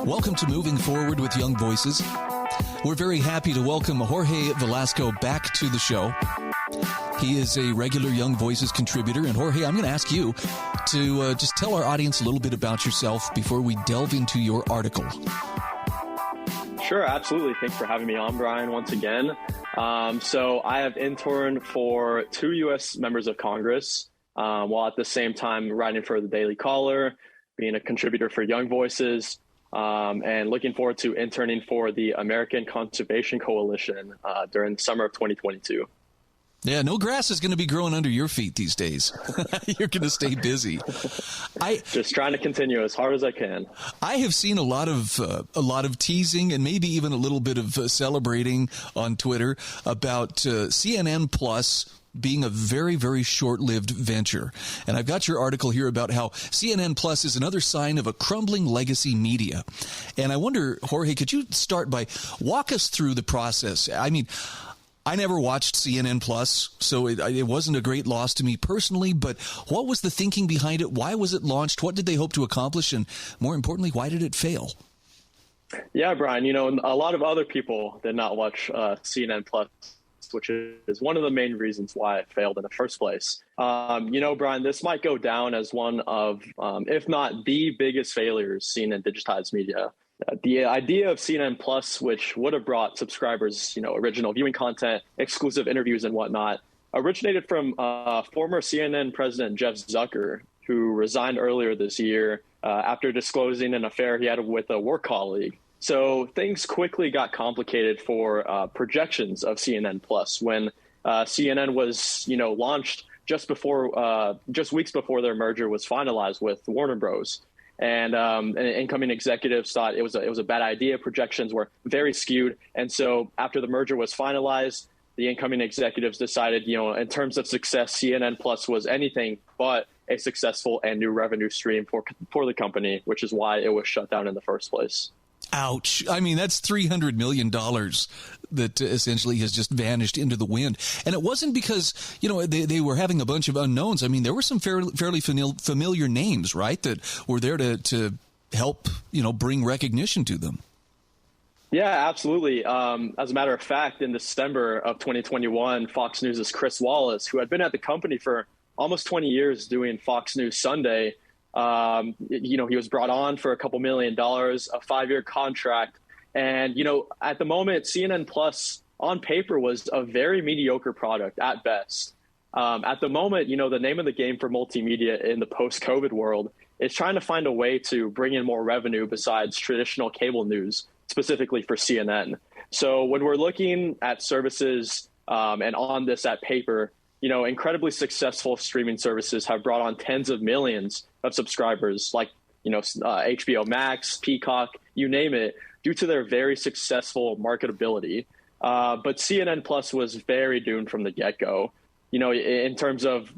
Welcome to Moving Forward with Young Voices. We're very happy to welcome Jorge Velasco back to the show. He is a regular Young Voices contributor. And Jorge, I'm going to ask you to just tell our audience a little bit about yourself before we delve into your article. Sure, absolutely. Thanks for having me on, Brian, once again. So I have interned for 2 U.S. members of Congress, while at the same time writing for the Daily Caller, being a contributor for Young Voices, and looking forward to interning for the American Conservation Coalition during the summer of 2022. Yeah, no grass is going to be growing under your feet these days. You're going to stay busy. Just trying to continue as hard as I can. I have seen a lot of teasing and maybe even a little bit of celebrating on Twitter about CNN Plus being a very, very short-lived venture. And I've got your article here about how CNN Plus is another sign of a crumbling legacy media. And I wonder, Jorge, could you start by walk us through the process? I mean, I never watched CNN Plus, so it wasn't a great loss to me personally, but what was the thinking behind it? Why was it launched? What did they hope to accomplish? And more importantly, why did it fail? Yeah, Brian, a lot of other people did not watch CNN Plus, which is one of the main reasons why it failed in the first place. Brian, this might go down as one of, if not the biggest failures seen in digitized media. The idea of CNN Plus, which would have brought subscribers, original viewing content, exclusive interviews and whatnot, originated from former CNN president Jeff Zucker, who resigned earlier this year after disclosing an affair he had with a work colleague. So things quickly got complicated for projections of CNN Plus when CNN was, launched just weeks before their merger was finalized with Warner Bros. And incoming executives thought it was a bad idea. Projections were very skewed. And so after the merger was finalized, the incoming executives decided, in terms of success, CNN Plus was anything but a successful and new revenue stream for the company, which is why it was shut down in the first place. Ouch. I mean, that's $300 million that essentially has just vanished into the wind. And it wasn't because, they were having a bunch of unknowns. I mean, there were some fairly familiar names, right, that were there to help, bring recognition to them. Yeah, absolutely. As a matter of fact, in December of 2021, Fox News' Chris Wallace, who had been at the company for almost 20 years doing Fox News Sunday, he was brought on for a couple $1 million, a 5-year contract. And, at the moment, CNN Plus on paper was a very mediocre product at best. At the moment, the name of the game for multimedia in the post-COVID world is trying to find a way to bring in more revenue besides traditional cable news, specifically for CNN. So when we're looking at services and on this at paper, incredibly successful streaming services have brought on tens of millions of subscribers like, HBO Max, Peacock, you name it, due to their very successful marketability. But CNN Plus was very doomed from the get-go. In terms of,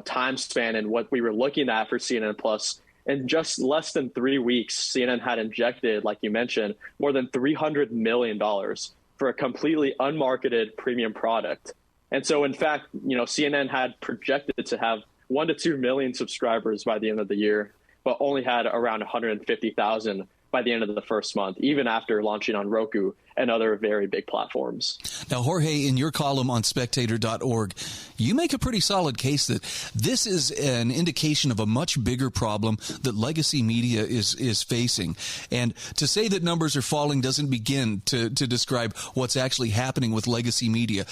time span and what we were looking at for CNN Plus, in just less than 3 weeks, CNN had injected, like you mentioned, more than $300 million for a completely unmarketed premium product. And so, in fact, CNN had projected to have 1 to 2 million subscribers by the end of the year, but only had around 150,000 by the end of the first month, even after launching on Roku and other very big platforms. Now, Jorge, in your column on spectator.org, you make a pretty solid case that this is an indication of a much bigger problem that legacy media is facing. And to say that numbers are falling doesn't begin to describe what's actually happening with legacy media.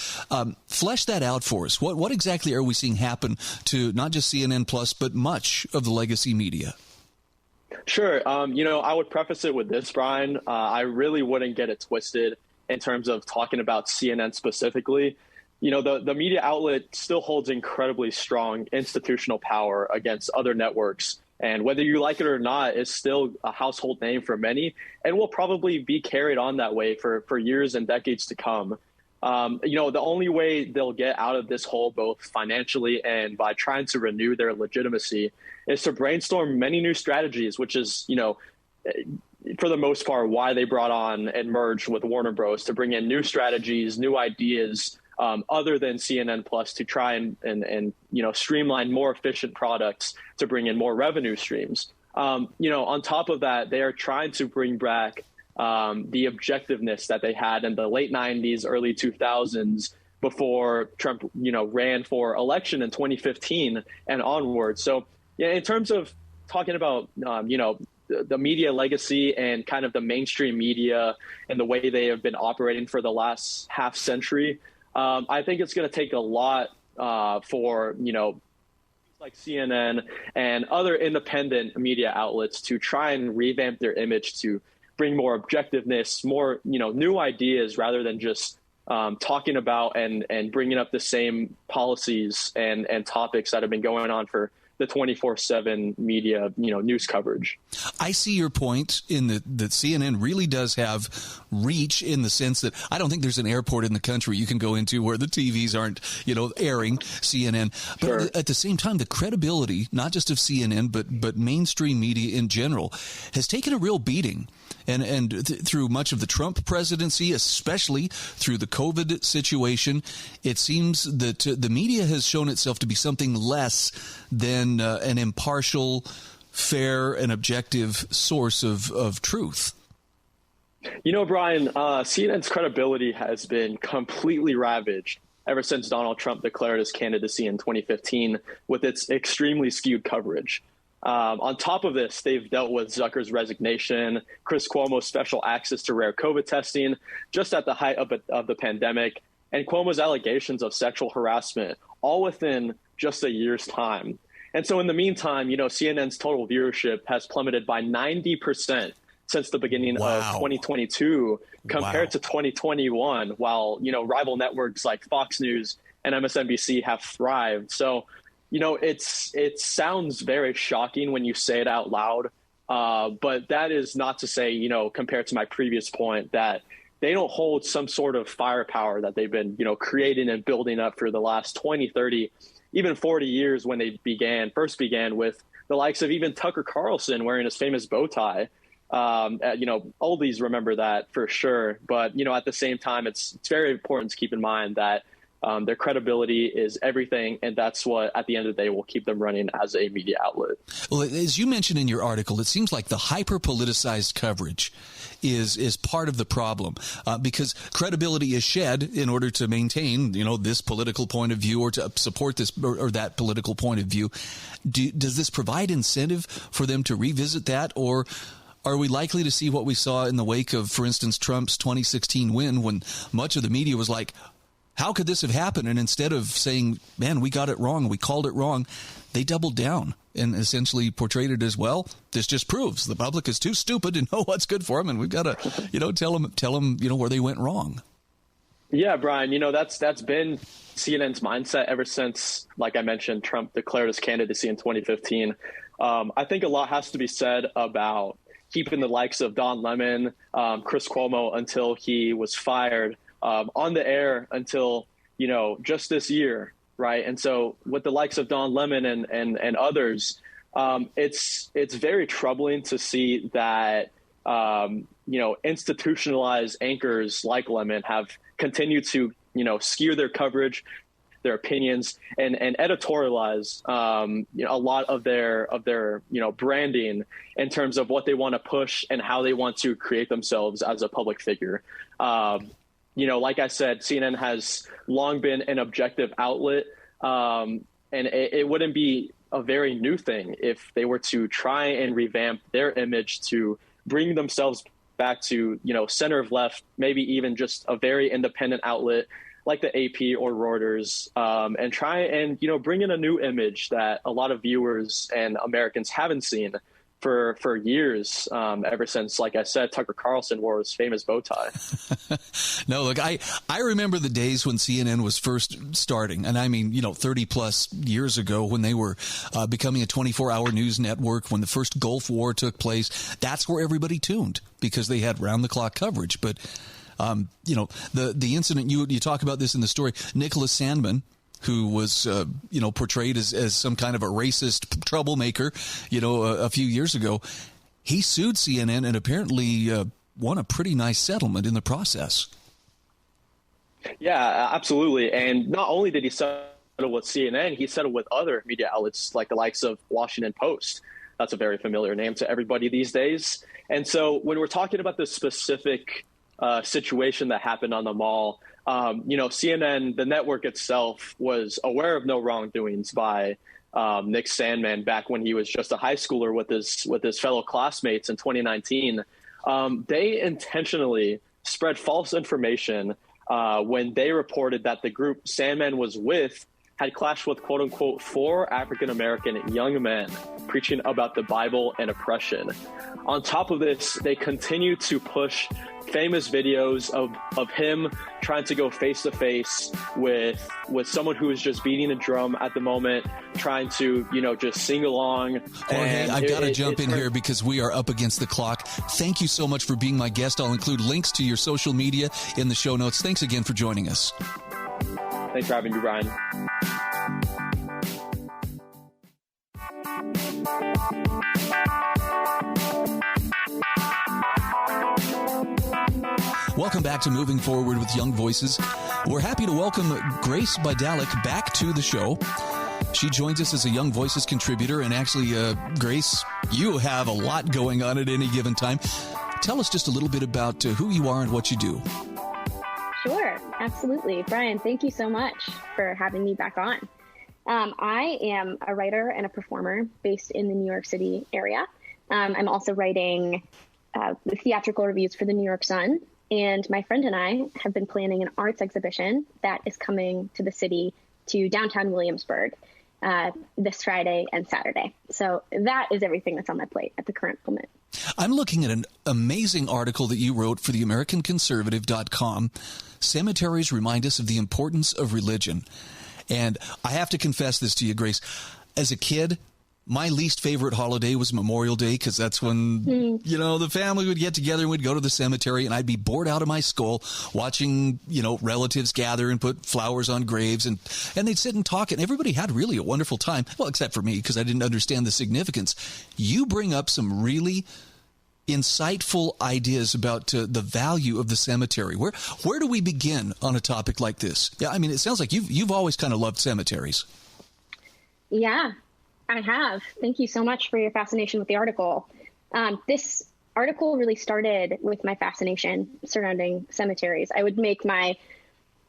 Flesh that out for us. What exactly are we seeing happen to not just CNN Plus, but much of the legacy media? Sure. I would preface it with this, Brian. I really wouldn't get it twisted in terms of talking about CNN specifically. The media outlet still holds incredibly strong institutional power against other networks. And whether you like it or not, is still a household name for many and will probably be carried on that way for years and decades to come. The only way they'll get out of this hole, both financially and by trying to renew their legitimacy, is to brainstorm many new strategies, which is, for the most part, why they brought on and merged with Warner Bros. To bring in new strategies, new ideas, other than CNN Plus to try and streamline more efficient products to bring in more revenue streams. On top of that, they are trying to bring back the objectiveness that they had in the late 90s, early 2000s before Trump, ran for election in 2015 and onward. So, yeah, in terms of talking about, the media legacy and kind of the mainstream media and the way they have been operating for the last half century, I think it's going to take a lot for, like CNN and other independent media outlets to try and revamp their image to bring more objectiveness, more, new ideas rather than just talking about and bringing up the same policies and topics that have been going on for the 24/7 media, news coverage. I see your point in that CNN really does have reach in the sense that I don't think there's an airport in the country you can go into where the TVs aren't, airing CNN. But Sure. at the same time, the credibility, not just of CNN, but mainstream media in general, has taken a real beating. And through much of the Trump presidency, especially through the COVID situation, it seems that the media has shown itself to be something less than an impartial, fair, and objective source of truth. Brian, CNN's credibility has been completely ravaged ever since Donald Trump declared his candidacy in 2015 with its extremely skewed coverage. On top of this, they've dealt with Zucker's resignation, Chris Cuomo's special access to rare COVID testing just at the height of the pandemic, and Cuomo's allegations of sexual harassment, all within just a year's time. And so in the meantime, CNN's total viewership has plummeted by 90% since the beginning of 2022 compared to 2021, while, rival networks like Fox News and MSNBC have thrived. So, it sounds very shocking when you say it out loud, but that is not to say, compared to my previous point, that they don't hold some sort of firepower that they've been, creating and building up for the last 20, 30, even 40 years when they first began with the likes of even Tucker Carlson wearing his famous bow tie. Oldies remember that for sure. But, at the same time, it's very important to keep in mind that their credibility is everything, and that's what, at the end of the day, will keep them running as a media outlet. Well, as you mentioned in your article, it seems like the hyper-politicized coverage is part of the problem because credibility is shed in order to maintain, this political point of view or to support this or that political point of view. Does this provide incentive for them to revisit that, or are we likely to see what we saw in the wake of, for instance, Trump's 2016 win, when much of the media was like, how could this have happened? And instead of saying, man, we got it wrong, we called it wrong, they doubled down and essentially portrayed it as, well, this just proves the public is too stupid to know what's good for them, and we've got to, tell them, where they went wrong. Yeah, Brian, that's been CNN's mindset ever since, like I mentioned, Trump declared his candidacy in 2015. I think a lot has to be said about keeping the likes of Don Lemon, Chris Cuomo until he was fired, on the air until, just this year. Right. And so with the likes of Don Lemon and others, it's very troubling to see that, institutionalized anchors like Lemon have continued to, skew their coverage, their opinions, and editorialize, a lot of their branding in terms of what they want to push and how they want to create themselves as a public figure. Like I said, CNN has long been an objective outlet, and it wouldn't be a very new thing if they were to try and revamp their image to bring themselves back to, center of left, maybe even just a very independent outlet like the AP or Reuters, and try and, bring in a new image that a lot of viewers and Americans haven't seen for years, ever since, like I said, Tucker Carlson wore his famous bow tie. No, look, I remember the days when CNN was first starting, and I mean, 30 plus years ago when they were becoming a 24-hour news network, when the first Gulf War took place. That's where everybody tuned because they had round-the-clock coverage. But, the incident, you talk about this in the story, Nicholas Sandmann, who was, portrayed as some kind of a racist troublemaker, a few years ago. He sued CNN and apparently won a pretty nice settlement in the process. Yeah, absolutely. And not only did he settle with CNN, he settled with other media outlets like the likes of Washington Post. That's a very familiar name to everybody these days. And so when we're talking about this specific situation that happened on the mall, CNN, the network itself, was aware of no wrongdoings by Nick Sandmann back when he was just a high schooler with his fellow classmates in 2019. They intentionally spread false information when they reported that the group Sandmann was with had clashed with, quote unquote, 4 African-American young men preaching about the Bible and oppression. On top of this, they continue to push famous videos of him trying to go face to face with someone who is just beating a drum at the moment, trying to, just sing along. Jorge, I've got to jump in here because we are up against the clock. Thank you so much for being my guest. I'll include links to your social media in the show notes. Thanks again for joining us. Thanks for having me, Brian. Welcome back to Moving Forward with Young Voices. We're happy to welcome Grace Bydalek back to the show. She joins us as a Young Voices contributor. And actually, Grace, you have a lot going on at any given time. Tell us just a little bit about who you are and what you do. Sure, absolutely. Brian, thank you so much for having me back on. I am a writer and a performer based in the New York City area. I'm also writing theatrical reviews for the New York Sun. And my friend and I have been planning an arts exhibition that is coming to the city, to downtown Williamsburg, this Friday and Saturday. So that is everything that's on my plate at the current moment. I'm looking at an amazing article that you wrote for the AmericanConservative.com. Cemeteries remind us of the importance of religion. And I have to confess this to you, Grace. As a kid, my least favorite holiday was Memorial Day because that's when, the family would get together and we'd go to the cemetery and I'd be bored out of my skull watching, relatives gather and put flowers on graves and they'd sit and talk and everybody had really a wonderful time. Well, except for me because I didn't understand the significance. You bring up some really insightful ideas about the value of the cemetery. Where do we begin on a topic like this? Yeah, I mean, it sounds like you've always kind of loved cemeteries. Yeah, I have. Thank you so much for your fascination with the article. This article really started with my fascination surrounding cemeteries. I would make my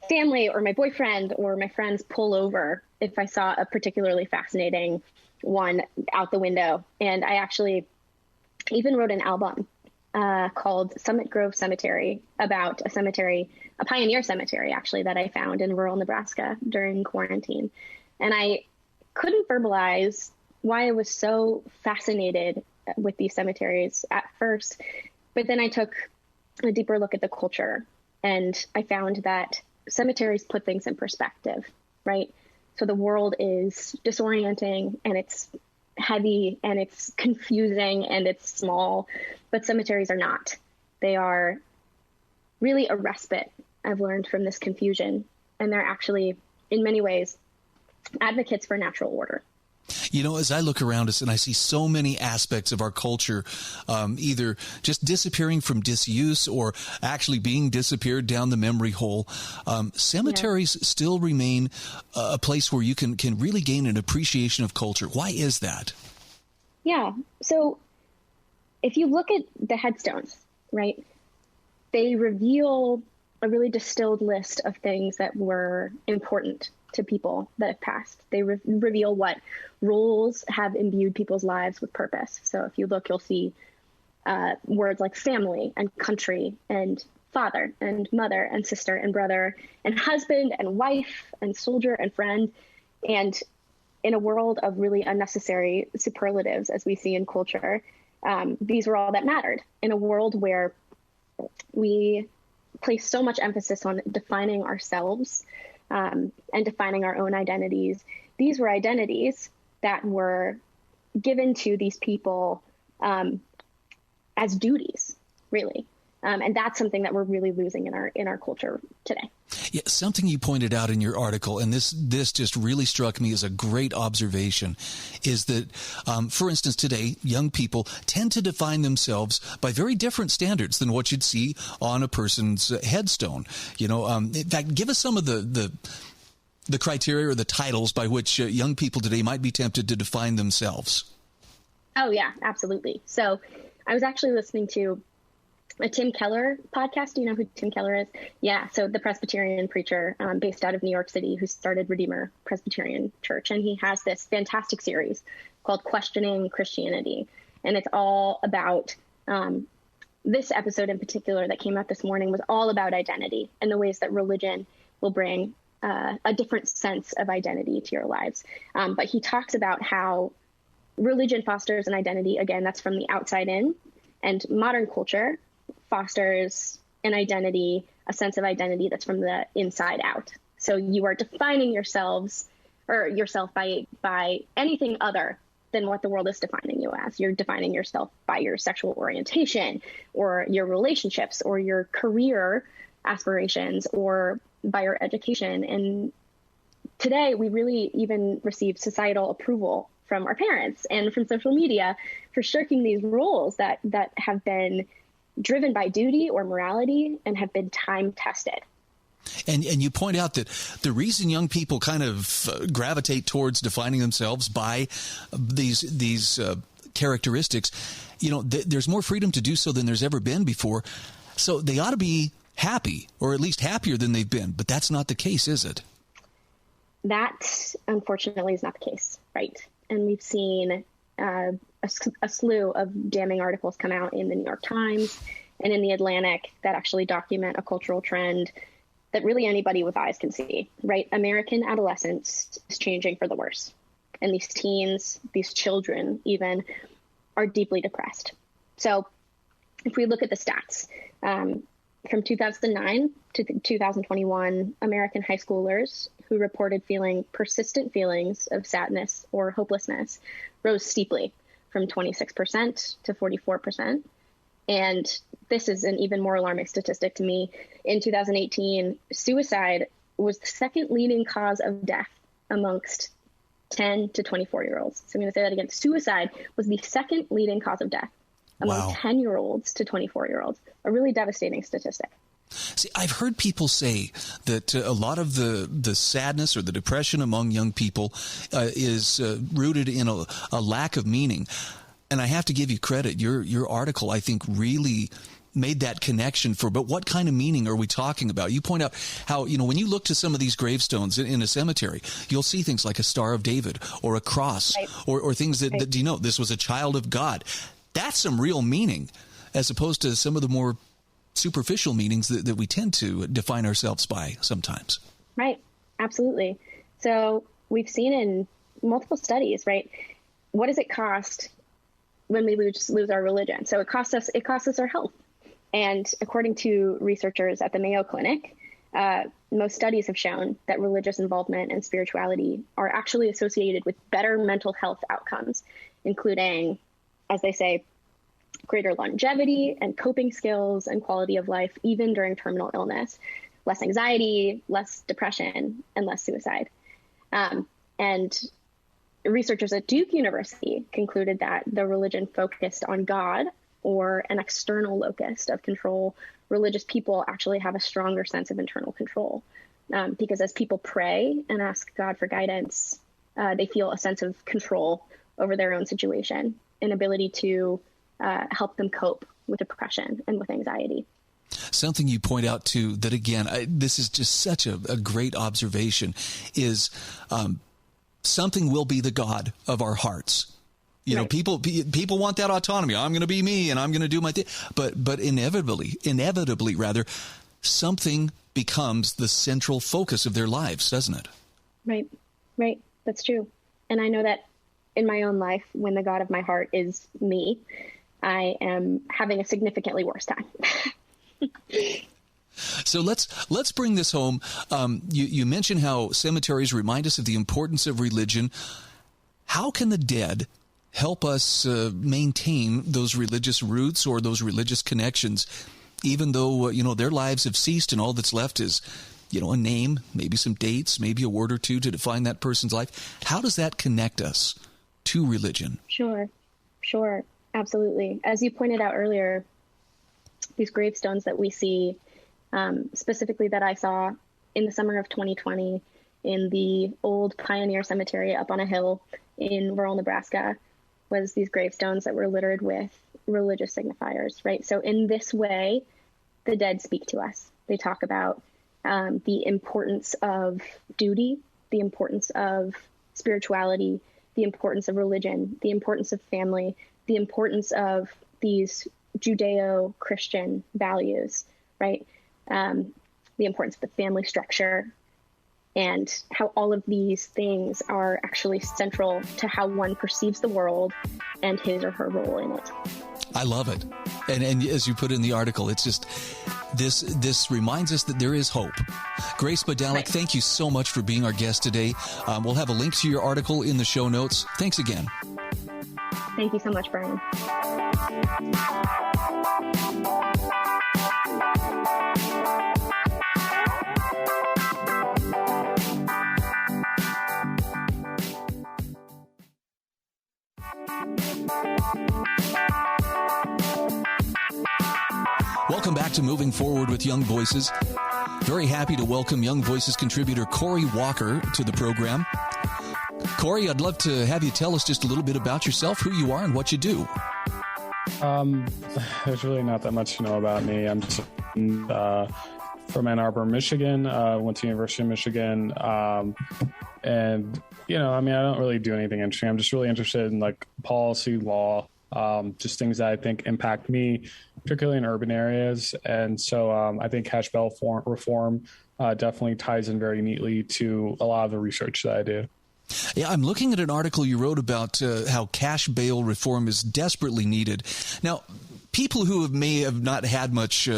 family or my boyfriend or my friends pull over if I saw a particularly fascinating one out the window. And I actually even wrote an album called Summit Grove Cemetery about a pioneer cemetery, actually, that I found in rural Nebraska during quarantine. And I couldn't verbalize why I was so fascinated with these cemeteries at first. But then I took a deeper look at the culture and I found that cemeteries put things in perspective, right? So the world is disorienting and it's heavy and it's confusing and it's small, but cemeteries are not. They are really a respite, I've learned from this confusion. And they're actually, in many ways, advocates for natural order. As I look around us and I see so many aspects of our culture either just disappearing from disuse or actually being disappeared down the memory hole, cemeteries still remain a place where you can really gain an appreciation of culture. Why is that? Yeah. So if you look at the headstones, right, they reveal a really distilled list of things that were important to people that have passed. They reveal what roles have imbued people's lives with purpose. So if you look, you'll see words like family and country and father and mother and sister and brother and husband and wife and soldier and friend. And in a world of really unnecessary superlatives, as we see in culture, these were all that mattered. In a world where we place so much emphasis on defining ourselves and defining our own identities, these were identities that were given to these people as duties, really. And that's something that we're really losing in our culture today. Yeah, something you pointed out in your article, and this just really struck me as a great observation, is that, for instance, today, young people tend to define themselves by very different standards than what you'd see on a person's headstone. In fact, give us some of the criteria or the titles by which young people today might be tempted to define themselves. Oh, yeah, absolutely. So I was actually listening to a Tim Keller podcast. Do you know who Tim Keller is? Yeah. So the Presbyterian preacher based out of New York City who started Redeemer Presbyterian Church. And he has this fantastic series called Questioning Christianity. And it's all about this episode in particular that came out this morning was all about identity and the ways that religion will bring a different sense of identity to your lives. But he talks about how religion fosters an identity, again, that's from the outside in, and modern culture fosters an identity, a sense of identity that's from the inside out. So you are defining yourself by anything other than what the world is defining you as. You're defining yourself by your sexual orientation or your relationships or your career aspirations or by your education. And today we really even receive societal approval from our parents and from social media for shirking these roles that have been driven by duty or morality and have been time tested. And you point out that the reason young people kind of gravitate towards defining themselves by these characteristics, there's more freedom to do so than there's ever been before. So they ought to be happy, or at least happier than they've been. But that's not the case, is it? That, unfortunately, is not the case, right? And we've seen a slew of damning articles come out in the New York Times and in the Atlantic that actually document a cultural trend that really anybody with eyes can see, right? American adolescence is changing for the worse. And these teens, these children even, are deeply depressed. So if we look at the stats, from 2009 to 2021, American high schoolers who reported feeling persistent feelings of sadness or hopelessness rose steeply from 26% to 44%. And this is an even more alarming statistic to me. In 2018, suicide was the second leading cause of death amongst 10 to 24-year-olds. So I'm going to say that again. Suicide was the second leading cause of death among 10-year-olds to 24-year-olds. A really devastating statistic. See, I've heard people say that a lot of the sadness or the depression among young people is rooted in a lack of meaning. And I have to give you credit. Your article, I think, really made that connection but what kind of meaning are we talking about? You point out how, when you look to some of these gravestones in a cemetery, you'll see things like a Star of David or a cross, right, or things that this was a child of God. That's some real meaning, as opposed to some of the more superficial meanings that we tend to define ourselves by sometimes. Right. Absolutely. So we've seen in multiple studies, right? What does it cost when we lose our religion? So it costs us our health. And according to researchers at the Mayo Clinic, most studies have shown that religious involvement and spirituality are actually associated with better mental health outcomes, including, as they say, greater longevity and coping skills and quality of life, even during terminal illness, less anxiety, less depression, and less suicide. And researchers at Duke University concluded that the religion focused on God or an external locus of control, religious people actually have a stronger sense of internal control. Because as people pray and ask God for guidance, they feel a sense of control over their own situation, an ability to help them cope with depression and with anxiety. Something you point out, too, that, again, this is just such a great observation, is something will be the God of our hearts. Right. People want that autonomy. I'm going to be me and I'm going to do my thing. But inevitably, something becomes the central focus of their lives, doesn't it? Right. That's true. And I know that in my own life, when the God of my heart is me, I am having a significantly worse time. So let's bring this home. You mentioned how cemeteries remind us of the importance of religion. How can the dead help us maintain those religious roots or those religious connections, even though their lives have ceased and all that's left is a name, maybe some dates, maybe a word or two to define that person's life. How does that connect us to religion? Sure, absolutely. As you pointed out earlier, these gravestones that we see, specifically that I saw in the summer of 2020 in the old Pioneer Cemetery up on a hill in rural Nebraska, was these gravestones that were littered with religious signifiers, right? So in this way, the dead speak to us. They talk about the importance of duty, the importance of spirituality, the importance of religion, the importance of family, the importance of these Judeo-Christian values, right? The importance of the family structure, and how all of these things are actually central to how one perceives the world and his or her role in it. I love it. And as you put in the article, it's just, this reminds us that there is hope. Grace Bydalek, right. Thank you so much for being our guest today. We'll have a link to your article in the show notes. Thanks again. Thank you so much, Brian. Welcome back to Moving Forward with Young Voices. Very happy to welcome Young Voices contributor Corey Walker to the program. Corey, I'd love to have you tell us just a little bit about yourself, who you are, and what you do. There's really not that much to know about me. I'm just from Ann Arbor, Michigan. Went to University of Michigan. And, I don't really do anything interesting. I'm just really interested in policy, law, just things that I think impact me, particularly in urban areas. And so I think cash bail reform definitely ties in very neatly to a lot of the research that I do. Yeah, I'm looking at an article you wrote about how cash bail reform is desperately needed. Now, people who may have not had much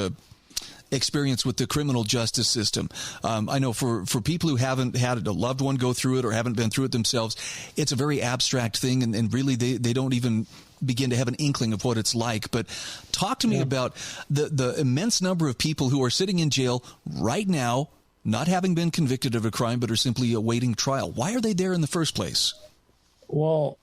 experience with the criminal justice system, I know for people who haven't had a loved one go through it or haven't been through it themselves, it's a very abstract thing, and really they don't even begin to have an inkling of what it's like. But talk to me about the immense number of people who are sitting in jail right now, not having been convicted of a crime, but are simply awaiting trial. Why are they there in the first place? Well,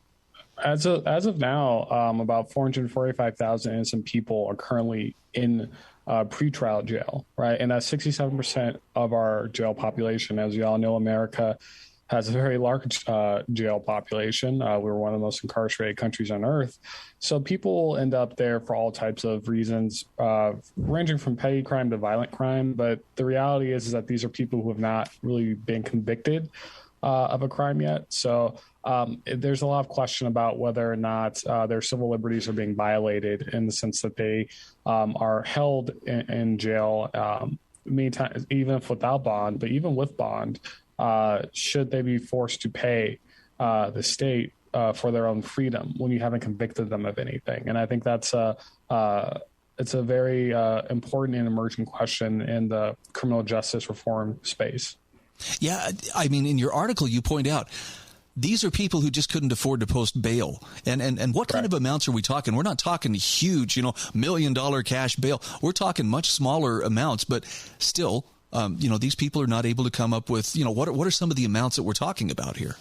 as of now, about 445,000 innocent people are currently in pretrial jail, right? And that's 67% of our jail population. As you all know, America has a very large jail population. We're one of the most incarcerated countries on earth. So people end up there for all types of reasons, ranging from petty crime to violent crime. But the reality is that these are people who have not really been convicted of a crime yet. So there's a lot of question about whether or not their civil liberties are being violated, in the sense that they are held in jail many times, even if without bond, but even with bond, should they be forced to pay the state for their own freedom when you haven't convicted them of anything. And I think that's it's a very important and emerging question in the criminal justice reform space. Yeah, I mean, in your article, you point out these are people who just couldn't afford to post bail. And what kind of amounts are we talking? We're not talking huge, $1 million cash bail. We're talking much smaller amounts, but still, these people are not able to come up with, what are some of the amounts that we're talking about here?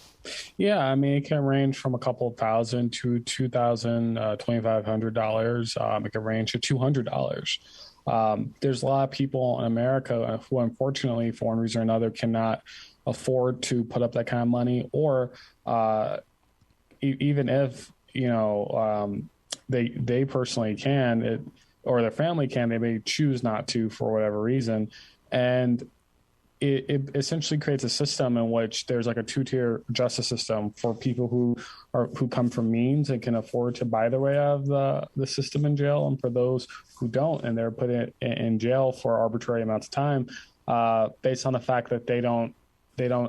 Yeah, I mean, it can range from a couple of thousand to $2,000, $2,500. It can range to $200. There's a lot of people in America who, unfortunately, for one reason or another, cannot afford to put up that kind of money, or even if they personally can, or their family can, they may choose not to for whatever reason, and it essentially creates a system in which there's like a two-tier justice system for people who come from means and can afford to buy their way out of the system in jail, and for those who don't, and they're put in jail for arbitrary amounts of time based on the fact that they don't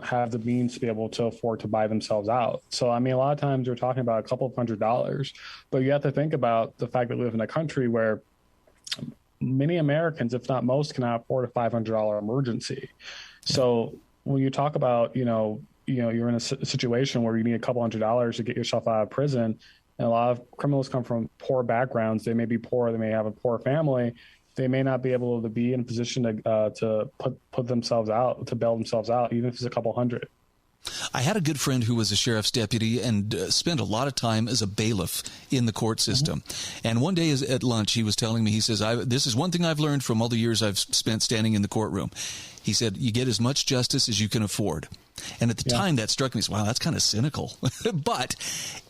have the means to be able to afford to buy themselves out. So, I mean, a lot of times we're talking about a couple of $100s, but you have to think about the fact that we live in a country where many Americans, if not most, cannot afford a $500 emergency. So when you talk about, you're in a situation where you need a couple $100s to get yourself out of prison, and a lot of criminals come from poor backgrounds. They may be poor, they may have a poor family. they may not be able to be in a position to put themselves out, to bail themselves out, even if it's a couple hundred. I had a good friend who was a sheriff's deputy and spent a lot of time as a bailiff in the court system. Mm-hmm. And one day at lunch, he was telling me, he says, this is one thing I've learned from all the years I've spent standing in the courtroom. He said, you get as much justice as you can afford. And at the time that struck me as, wow, that's kind of cynical. But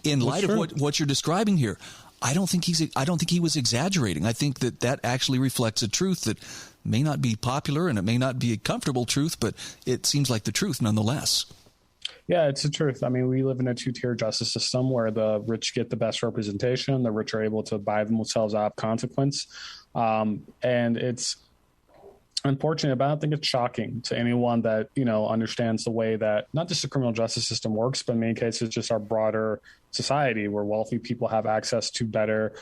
in light of what you're describing here, I don't think he was exaggerating. I think that actually reflects a truth that may not be popular and it may not be a comfortable truth, but it seems like the truth nonetheless. Yeah, it's the truth. I mean, we live in a two-tier justice system where the rich get the best representation. The rich are able to buy themselves out of consequence. And it's unfortunate, but I don't think it's shocking to anyone that, understands the way that not just the criminal justice system works, but in many cases just our broader society where wealthy people have access to better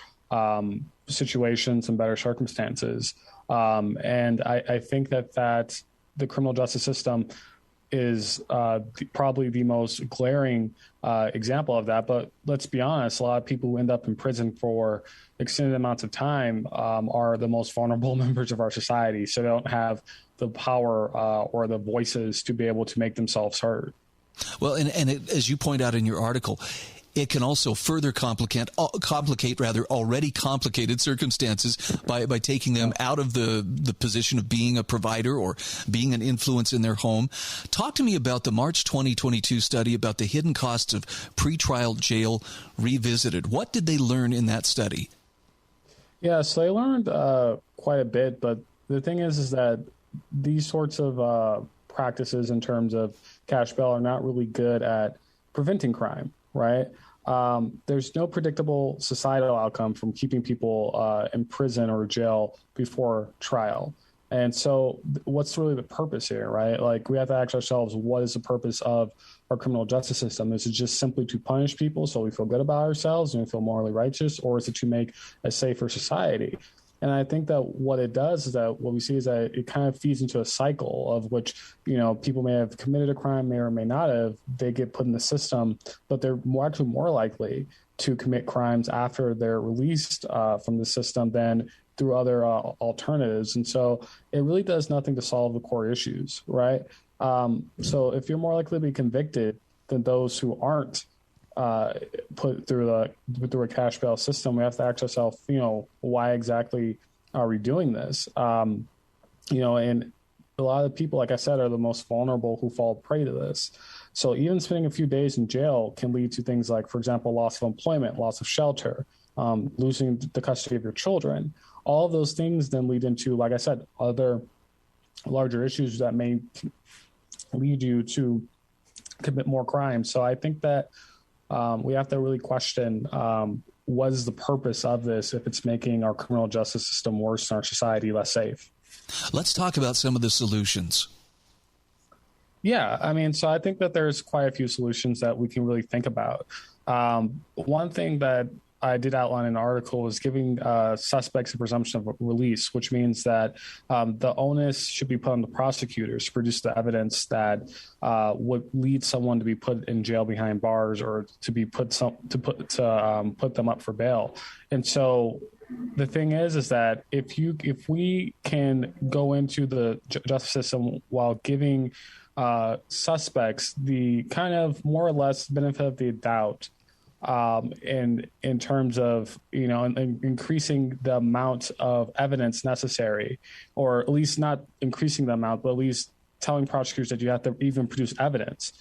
situations and better circumstances. And I think that the criminal justice system is probably the most glaring example of that. But let's be honest, a lot of people who end up in prison for extended amounts of time are the most vulnerable members of our society. So they don't have the power or the voices to be able to make themselves heard. Well, and as you point out in your article, it can also further complicate already complicated circumstances by taking them out of the position of being a provider or being an influence in their home. Talk to me about the March 2022 study about the hidden costs of pretrial jail revisited. What did they learn in that study? Yeah, so they learned quite a bit, but the thing is that these sorts of practices in terms of cash bail are not really good at preventing crime, right? There's no predictable societal outcome from keeping people in prison or jail before trial. And so what's really the purpose here, right? Like, we have to ask ourselves, what is the purpose of our criminal justice system? Is it just simply to punish people so we feel good about ourselves and we feel morally righteous, or is it to make a safer society? And I think that what it does is that what we see is that it kind of feeds into a cycle of which, people may have committed a crime, may or may not have, they get put in the system, but they're actually more likely to commit crimes after they're released from the system than through other alternatives. And so it really does nothing to solve the core issues, right? So if you're more likely to be convicted than those who aren't put through a cash bail system, we have to ask ourselves, why exactly are we doing this? And a lot of people, like I said, are the most vulnerable who fall prey to this. So even spending a few days in jail can lead to things like, for example, loss of employment, loss of shelter, losing the custody of your children. All of those things then lead into, like I said, other larger issues that may lead you to commit more crimes. So I think that we have to really question what is the purpose of this if it's making our criminal justice system worse and our society less safe. Let's talk about some of the solutions. Yeah, so I think that there's quite a few solutions that we can really think about. One thing that I did outline in an article was giving suspects a presumption of release, which means that the onus should be put on the prosecutors to produce the evidence that would lead someone to be put in jail behind bars or to be put them up for bail. And so the thing is that if we can go into the justice system while giving suspects the kind of more or less benefit of the doubt, in terms of, increasing the amount of evidence necessary, or at least not increasing the amount, but at least telling prosecutors that you have to even produce evidence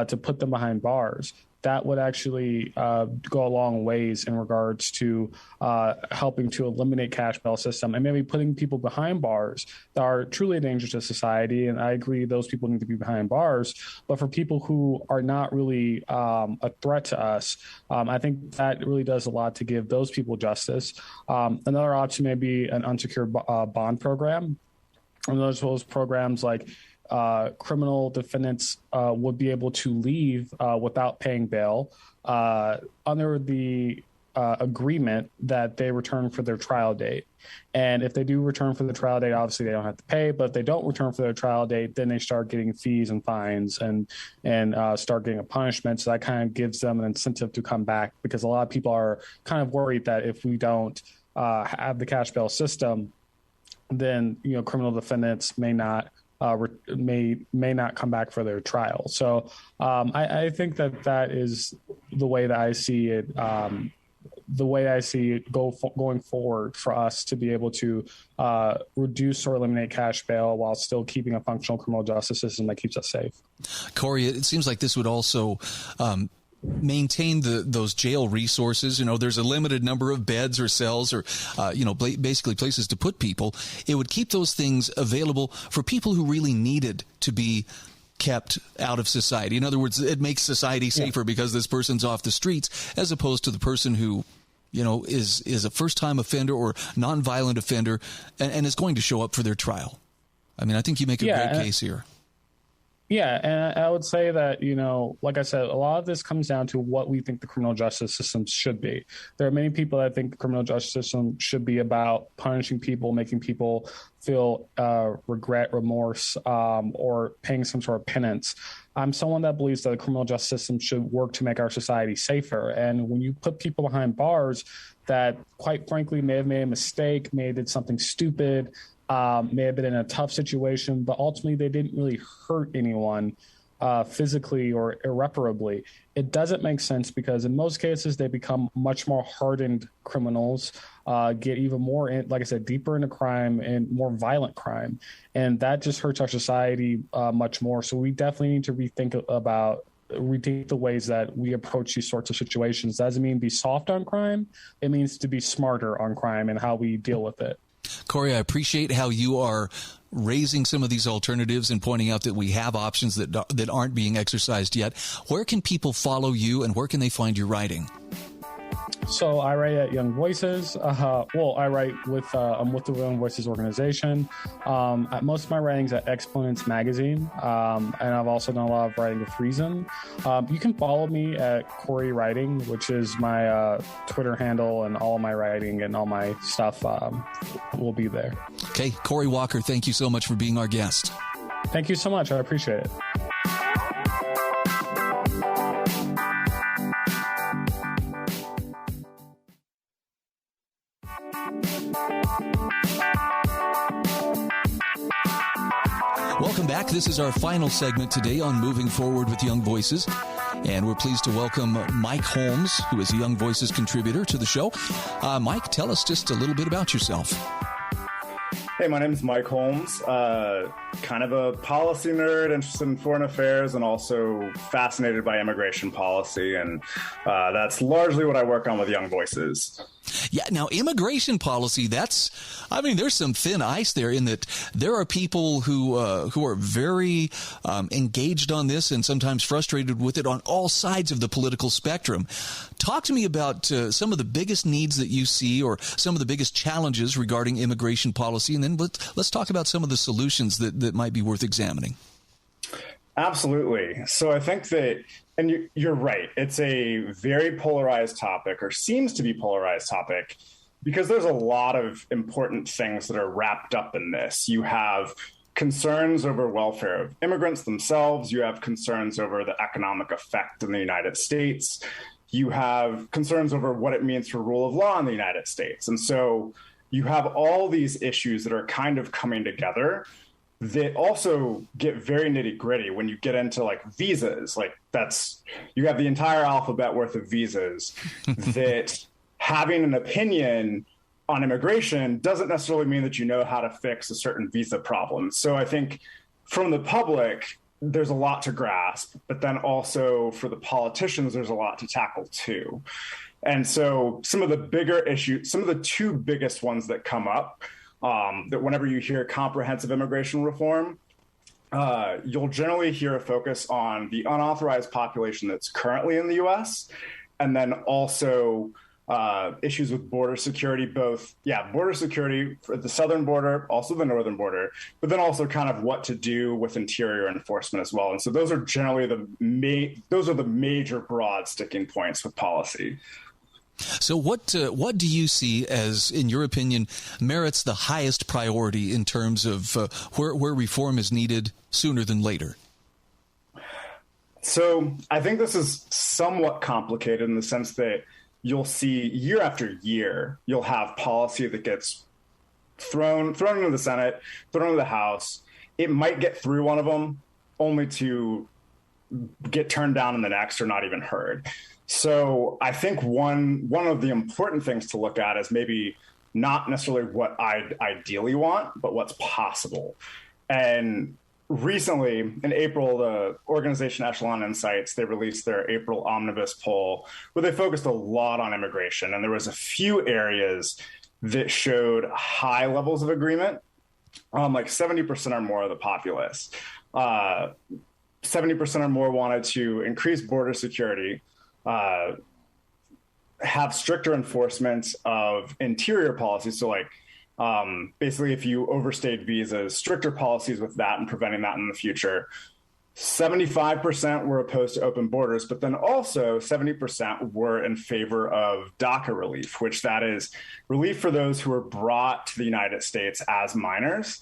to put them behind bars, that would actually go a long ways in regards to helping to eliminate cash bail system and maybe putting people behind bars that are truly a danger to society. And I agree those people need to be behind bars. But for people who are not really a threat to us, I think that really does a lot to give those people justice. Another option may be an unsecured bond program. And those programs like criminal defendants would be able to leave without paying bail under the agreement that they return for their trial date. And if they do return for the trial date, obviously they don't have to pay. But if they don't return for their trial date, then they start getting fees and fines and start getting a punishment. So that kind of gives them an incentive to come back, because a lot of people are kind of worried that if we don't have the cash bail system, then criminal defendants may not come back for their trial. So I think that is the way that I see it. The way I see it going forward for us to be able to reduce or eliminate cash bail while still keeping a functional criminal justice system that keeps us safe. Corey, it seems like this would also maintain those jail resources. There's a limited number of beds or cells or, basically places to put people. It would keep those things available for people who really needed to be kept out of society. In other words, it makes society safer because this person's off the streets, as opposed to the person who, is a first-time offender or nonviolent offender and is going to show up for their trial. I mean, I think you make a great case here. Yeah, and I would say that, like I said, a lot of this comes down to what we think the criminal justice system should be. There are many people that think the criminal justice system should be about punishing people, making people feel regret, remorse, or paying some sort of penance. I'm someone that believes that the criminal justice system should work to make our society safer. And when you put people behind bars that, quite frankly, may have made a mistake, may have did something stupid, may have been in a tough situation, but ultimately they didn't really hurt anyone physically or irreparably. It doesn't make sense because in most cases they become much more hardened criminals, get even more, like I said, deeper into crime and more violent crime. And that just hurts our society much more. So we definitely need to rethink the ways that we approach these sorts of situations. Doesn't mean be soft on crime. It means to be smarter on crime and how we deal with it. Corey, I appreciate how you are raising some of these alternatives and pointing out that we have options that aren't being exercised yet. Where can people follow you and where can they find your writing? So I write at Young Voices. I write with I'm with the Young Voices organization. Most of my writing's at Exponents Magazine, and I've also done a lot of writing with Reason. You can follow me at Corey Writing, which is my Twitter handle, and all of my writing and all my stuff will be there. Okay, Corey Walker, thank you so much for being our guest. Thank you so much. I appreciate it. Welcome back. This is our final segment today on Moving Forward with Young Voices. And we're pleased to welcome Mike Holmes, who is a Young Voices contributor to the show. Mike, tell us just a little bit about yourself. Hey, my name is Mike Holmes, kind of a policy nerd, interested in foreign affairs, and also fascinated by immigration policy. And that's largely what I work on with Young Voices. Yeah, now immigration policy, there's some thin ice there in that there are people who are very engaged on this and sometimes frustrated with it on all sides of the political spectrum. Talk to me about some of the biggest needs that you see or some of the biggest challenges regarding immigration policy, and then let's talk about some of the solutions that might be worth examining. Absolutely. So I think that, and you're right, it's a very polarized topic, or seems to be polarized topic, because there's a lot of important things that are wrapped up in this. You have concerns over welfare of immigrants themselves. You have concerns over the economic effect in the United States. You have concerns over what it means for rule of law in the United States. And so you have all these issues that are kind of coming together that also get very nitty gritty when you get into like visas. Like you have the entire alphabet worth of visas that having an opinion on immigration doesn't necessarily mean that you know how to fix a certain visa problem. So I think from the public, there's a lot to grasp, but then also for the politicians, there's a lot to tackle too. And so some of the bigger issues, some of the two biggest ones that come up, that whenever you hear comprehensive immigration reform, you'll generally hear a focus on the unauthorized population that's currently in the U.S., and then also issues with border security, border security for the southern border, also the northern border, but then also kind of what to do with interior enforcement as well. And so those are generally the major broad sticking points with policy. So what do you see as, in your opinion, merits the highest priority in terms of where reform is needed sooner than later? So I think this is somewhat complicated in the sense that you'll see year after year, you'll have policy that gets thrown into the Senate, thrown into the House. It might get through one of them, only to get turned down in the next or not even heard. So I think one of the important things to look at is maybe not necessarily what I'd ideally want, but what's possible. And recently, in April, the organization Echelon Insights, they released their April Omnibus poll, where they focused a lot on immigration. And there was a few areas that showed high levels of agreement, like 70% or more of the populace. 70% or more wanted to increase border security, have stricter enforcement of interior policies. So like, basically, if you overstayed visas, stricter policies with that and preventing that in the future. 75% were opposed to open borders, but then also 70% were in favor of DACA relief, which that is relief for those who were brought to the United States as minors.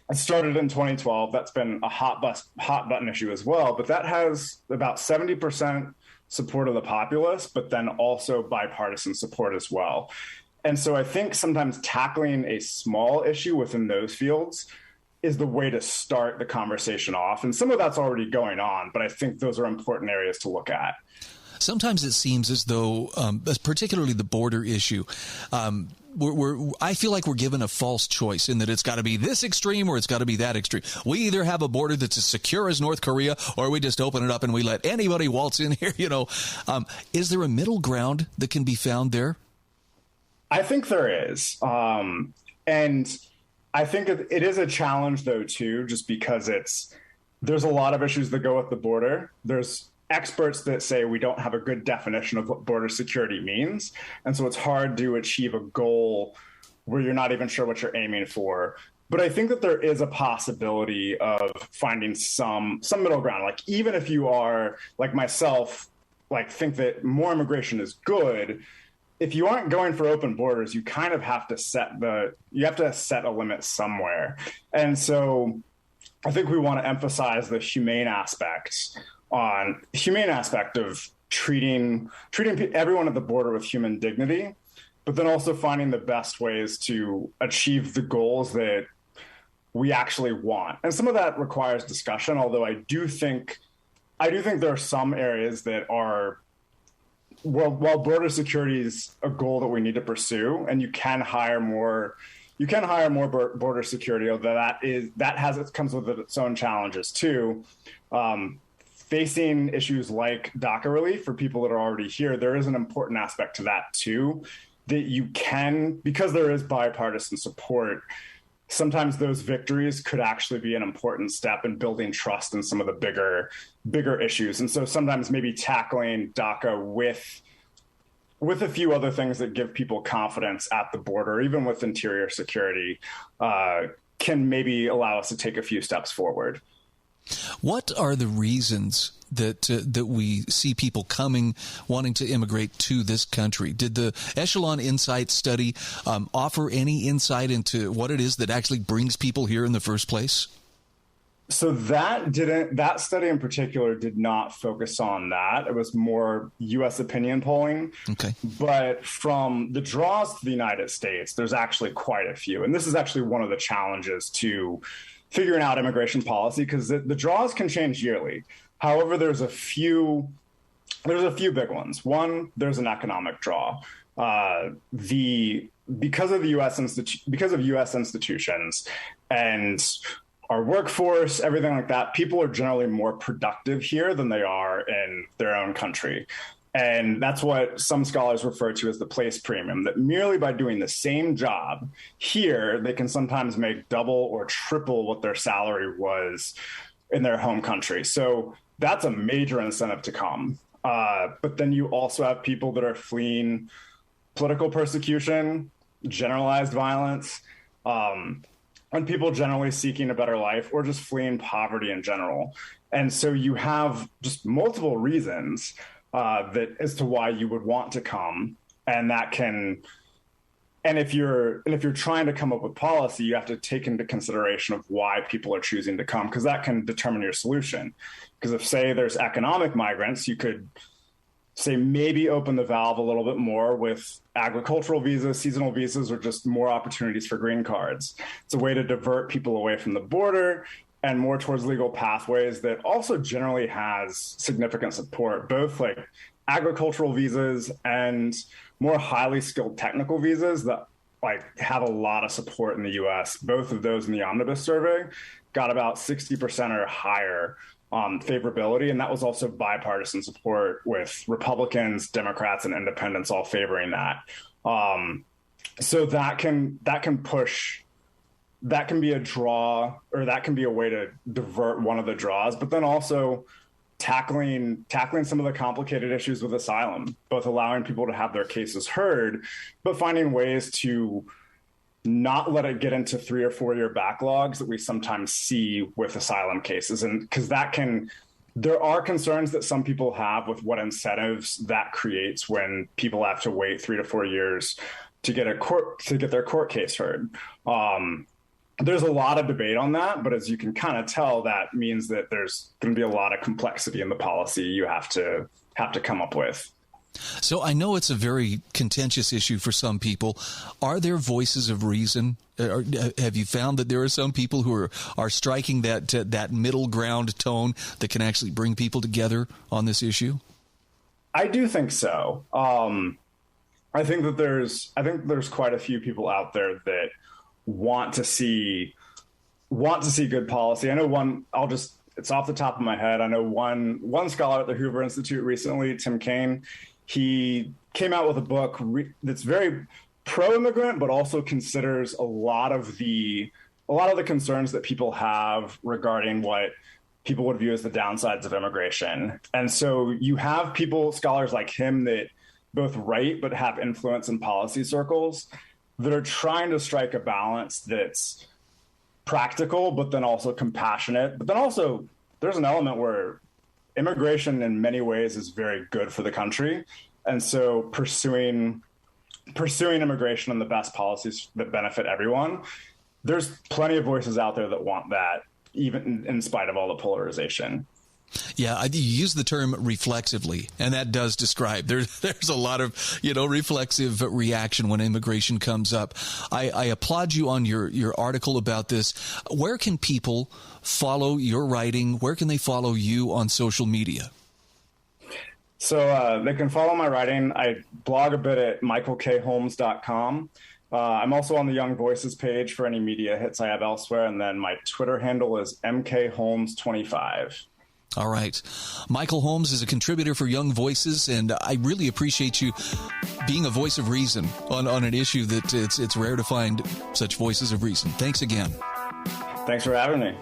It started in 2012. That's been a hot button issue as well, but that has about 70% support of the populace, but then also bipartisan support as well. And so I think sometimes tackling a small issue within those fields is the way to start the conversation off. And some of that's already going on, but I think those are important areas to look at. Sometimes it seems as though, particularly the border issue, I feel like we're given a false choice in that it's got to be this extreme or it's got to be that extreme. We either have a border that's as secure as North Korea, or we just open it up and we let anybody waltz in here. Is there a middle ground that can be found there? I think there is. And I think it is a challenge, though, too, just because there's a lot of issues that go with the border. There's experts that say we don't have a good definition of what border security means. And so it's hard to achieve a goal where you're not even sure what you're aiming for. But I think that there is a possibility of finding some middle ground. Like, even if you are, like myself, like think that more immigration is good, if you aren't going for open borders, you kind of have to set a limit somewhere. And so I think we want to emphasize the humane aspect of treating everyone at the border with human dignity, but then also finding the best ways to achieve the goals that we actually want. And some of that requires discussion, although I do think there are some areas that are, while border security is a goal that we need to pursue, and you can hire more border security, although it comes with its own challenges too. Facing issues like DACA relief for people that are already here, there is an important aspect to that too, that you can, because there is bipartisan support, sometimes those victories could actually be an important step in building trust in some of the bigger issues. And so sometimes maybe tackling DACA with a few other things that give people confidence at the border, even with interior security, can maybe allow us to take a few steps forward. What are the reasons that we see people wanting to immigrate to this country? Did the Echelon Insight study offer any insight into what it is that actually brings people here in the first place? So that study in particular did not focus on that. It was more U.S. opinion polling. Okay. But from the draws to the United States, there's actually quite a few. And this is actually one of the challenges to figuring out immigration policy, because the draws can change yearly. However, there's a few big ones. One, there's an economic draw. Because of U.S. institutions and our workforce, everything like that, people are generally more productive here than they are in their own country. And that's what some scholars refer to as the place premium, that merely by doing the same job here, they can sometimes make double or triple what their salary was in their home country. So that's a major incentive to come. But then you also have people that are fleeing political persecution, generalized violence, and people generally seeking a better life or just fleeing poverty in general. And so you have just multiple reasons that as to why you would want to come, and if you're trying to come up with policy, you have to take into consideration of why people are choosing to come, because that can determine your solution. Because if, say, there's economic migrants, you could say maybe open the valve a little bit more with agricultural visas, seasonal visas, or just more opportunities for green cards. It's a way to divert people away from the border and more towards legal pathways that also generally has significant support, both like agricultural visas and more highly skilled technical visas that like have a lot of support in the US. Both of those in the Omnibus survey got about 60% or higher favorability. And that was also bipartisan support with Republicans, Democrats, and independents all favoring that. So that can push, that can be a draw, or that can be a way to divert one of the draws, but then also tackling some of the complicated issues with asylum, both allowing people to have their cases heard, but finding ways to not let it get into 3 or 4 year backlogs that we sometimes see with asylum cases. And because there are concerns that some people have with what incentives that creates when people have to wait 3 to 4 years to get their court case heard. There's a lot of debate on that, but as you can kind of tell, that means that there's going to be a lot of complexity in the policy you have to come up with. So I know it's a very contentious issue for some people. Are there voices of reason? Have you found that there are some people who are striking that middle ground tone that can actually bring people together on this issue? I do think so. I think there's quite a few people out there that want to see good policy. I know one. It's off the top of my head. I know one scholar at the Hoover Institute recently, Tim Kaine. He came out with a book that's very pro-immigrant, but also considers a lot of the concerns that people have regarding what people would view as the downsides of immigration. And so you have scholars like him that both write but have influence in policy circles that are trying to strike a balance that's practical, but then also compassionate. But then also there's an element where immigration in many ways is very good for the country. And so pursuing immigration and the best policies that benefit everyone, there's plenty of voices out there that want that, even in spite of all the polarization. Yeah, you use the term reflexively, and that does describe there's a lot of reflexive reaction when immigration comes up. I applaud you on your article about this. Where can people follow your writing? Where can they follow you on social media? So they can follow my writing. I blog a bit at michaelkholmes.com. I'm also on the Young Voices page for any media hits I have elsewhere, and then my Twitter handle is mkholmes25. All right. Michael Holmes is a contributor for Young Voices, and I really appreciate you being a voice of reason on an issue that it's rare to find such voices of reason. Thanks again. Thanks for having me.